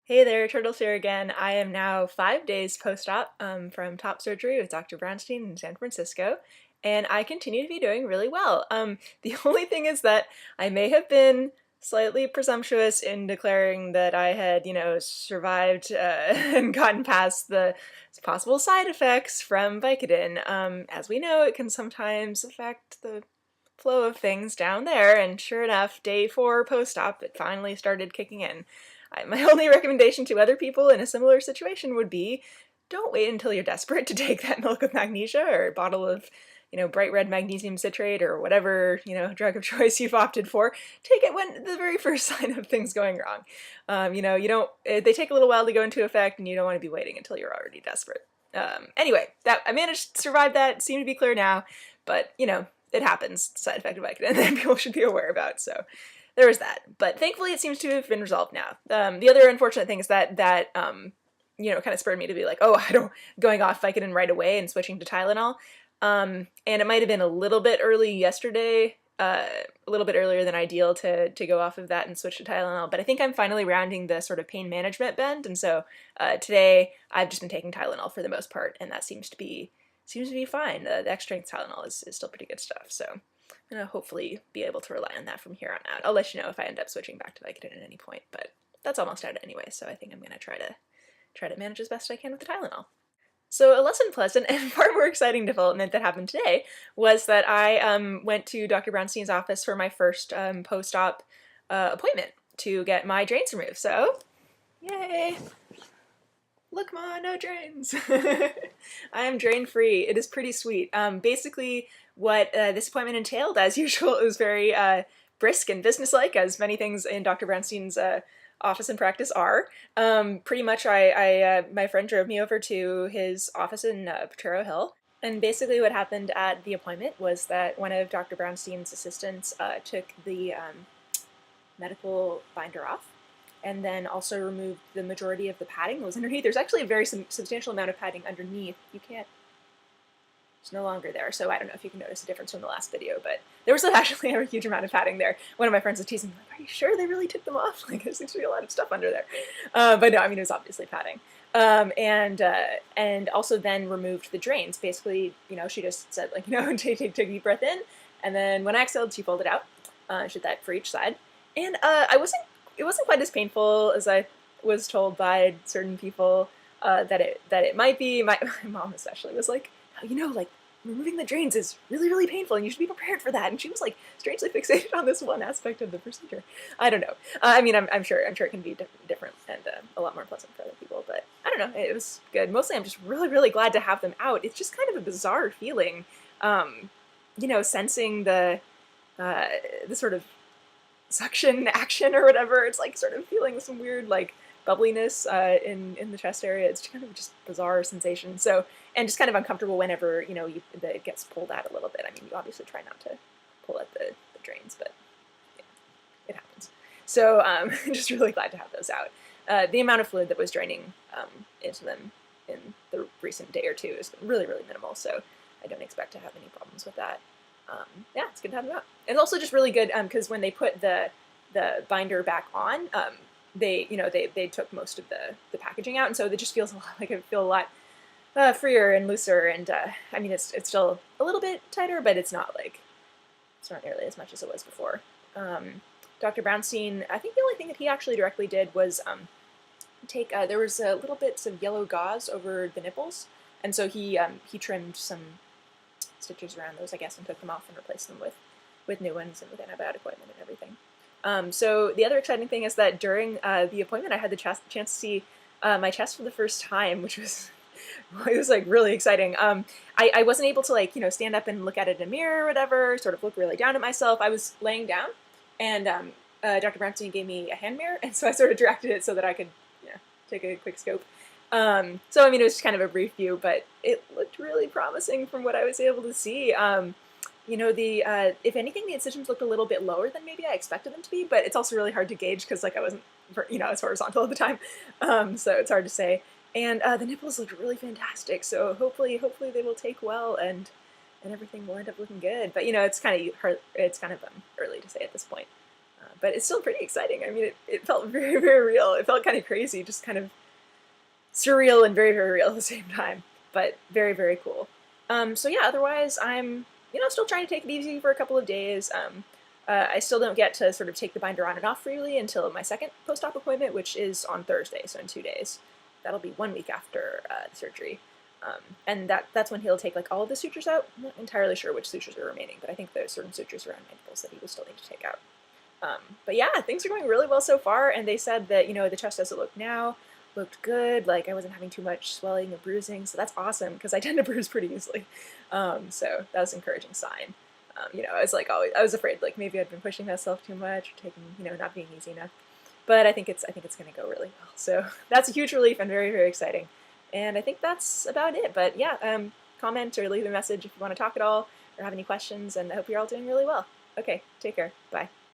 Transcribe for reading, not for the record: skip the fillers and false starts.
Hey there, Turtles here again. I am now 5 days post-op from top surgery with Dr. Brownstein in San Francisco, and I continue to be doing really well. The only thing is that I may have been slightly presumptuous in declaring that I had, survived and gotten past the possible side effects from Vicodin. As we know, it can sometimes affect the flow of things down there, and sure enough, day 4 post-op, it finally started kicking in. My only recommendation to other people in a similar situation would be don't wait until you're desperate to take that milk of magnesia or a bottle of, bright red magnesium citrate or whatever, drug of choice you've opted for. Take it when the very first sign of things going wrong. You don't, they take a little while to go into effect and you don't want to be waiting until you're already desperate. Anyway, I managed to survive that, seem to be clear now, but, it happens, side effect of Vicodin, that people should be aware about, so there was that. But thankfully it seems to have been resolved now. The other unfortunate thing is that kind of spurred me to be like, oh, I don't, going off Vicodin right away and switching to Tylenol. And it might have been a little bit early yesterday, a little bit earlier than ideal to go off of that and switch to Tylenol, but I think I'm finally rounding the sort of pain management bend, and so today I've just been taking Tylenol for the most part, and that seems to be fine. The X-strength Tylenol is still pretty good stuff, so I'm gonna hopefully be able to rely on that from here on out. I'll let you know if I end up switching back to Vicodin at any point, but that's almost out anyway, so I think I'm gonna try to manage as best I can with the Tylenol. So a less unpleasant and far more exciting development that happened today was that I went to Dr. Brownstein's office for my first post-op appointment to get my drains removed. So, yay! Look, Ma, no drains. I am drain free. It is pretty sweet. Basically, what this appointment entailed, as usual, it was very brisk and businesslike, as many things in Dr. Brownstein's office and practice are. Pretty much, my friend drove me over to his office in Potrero Hill. And basically what happened at the appointment was that one of Dr. Brownstein's assistants took the medical binder off, and then also removed the majority of the padding that was underneath. There's actually a very substantial amount of padding underneath. It's no longer there, so I don't know if you can notice a difference from the last video, but there was actually a huge amount of padding there. One of my friends was teasing me, like, are you sure they really took them off? Like, there seems to be a lot of stuff under there. But no, I mean, it was obviously padding. And also then removed the drains. Basically, she just said, like, take a deep breath in, and then when I exhaled, she folded out. She did that for each side. And it wasn't quite as painful as I was told by certain people that it might be. My mom especially was like, like removing the drains is really, really painful and you should be prepared for that. And she was like strangely fixated on this one aspect of the procedure. I don't know. I mean, I'm sure it can be different and a lot more pleasant for other people, but I don't know. It was good. Mostly I'm just really, really glad to have them out. It's just kind of a bizarre feeling, sensing the sort of suction action or whatever. It's like sort of feeling some weird like bubbliness in the chest area. It's kind of just bizarre sensation. So, and just kind of uncomfortable whenever it gets pulled out a little bit. I mean, you obviously try not to pull at the drains, but yeah, it happens. So just really glad to have those out. The amount of fluid that was draining into them in the recent day or two is really, really minimal. So I don't expect to have any problems with that. Yeah, it's good to have them out. It's also just really good because when they put the binder back on, they took most of the packaging out, and so it just feels like I feel a lot freer and looser. And I mean, it's still a little bit tighter, but it's not nearly as much as it was before. Dr. Brownstein, I think the only thing that he actually directly did was take there was little bits of yellow gauze over the nipples, and so he trimmed some stitches around those, I guess, and took them off and replaced them with new ones and with antibiotic ointment and everything. So the other exciting thing is that during the appointment, I had the chance to see my chest for the first time, which was it was like really exciting. I wasn't able to stand up and look at it in a mirror or whatever, sort of look really down at myself. I was laying down, and Dr. Brownstein gave me a hand mirror, and so I sort of directed it so that I could take a quick scope. So I mean, it was just kind of a brief view, but it looked really promising from what I was able to see. If anything, the incisions looked a little bit lower than maybe I expected them to be, but it's also really hard to gauge because I wasn't, it's horizontal at the time, so it's hard to say. And the nipples looked really fantastic, so hopefully they will take well and everything will end up looking good. But it's kind of early to say at this point. but it's still pretty exciting. I mean, it felt very, very real. It felt kind of crazy, just kind of surreal and very, very real at the same time, but very, very cool. So yeah, otherwise I'm, still trying to take it easy for a couple of days. I still don't get to sort of take the binder on and off freely until my second post-op appointment, which is on Thursday, so in 2 days. That'll be 1 week after the surgery. And that's when he'll take like all of the sutures out. I'm not entirely sure which sutures are remaining, but I think there's certain sutures around my nipples that he will still need to take out. But yeah, things are going really well so far, and they said that, the chest as it looked now looked good, like I wasn't having too much swelling or bruising, so that's awesome, because I tend to bruise pretty easily. So that was an encouraging sign. I was like always, I was afraid like maybe I'd been pushing myself too much, or taking, not being easy enough. But I think it's going to go really well. So that's a huge relief and very, very exciting. And I think that's about it. But yeah, comment or leave a message if you want to talk at all or have any questions, and I hope you're all doing really well. Okay, take care. Bye.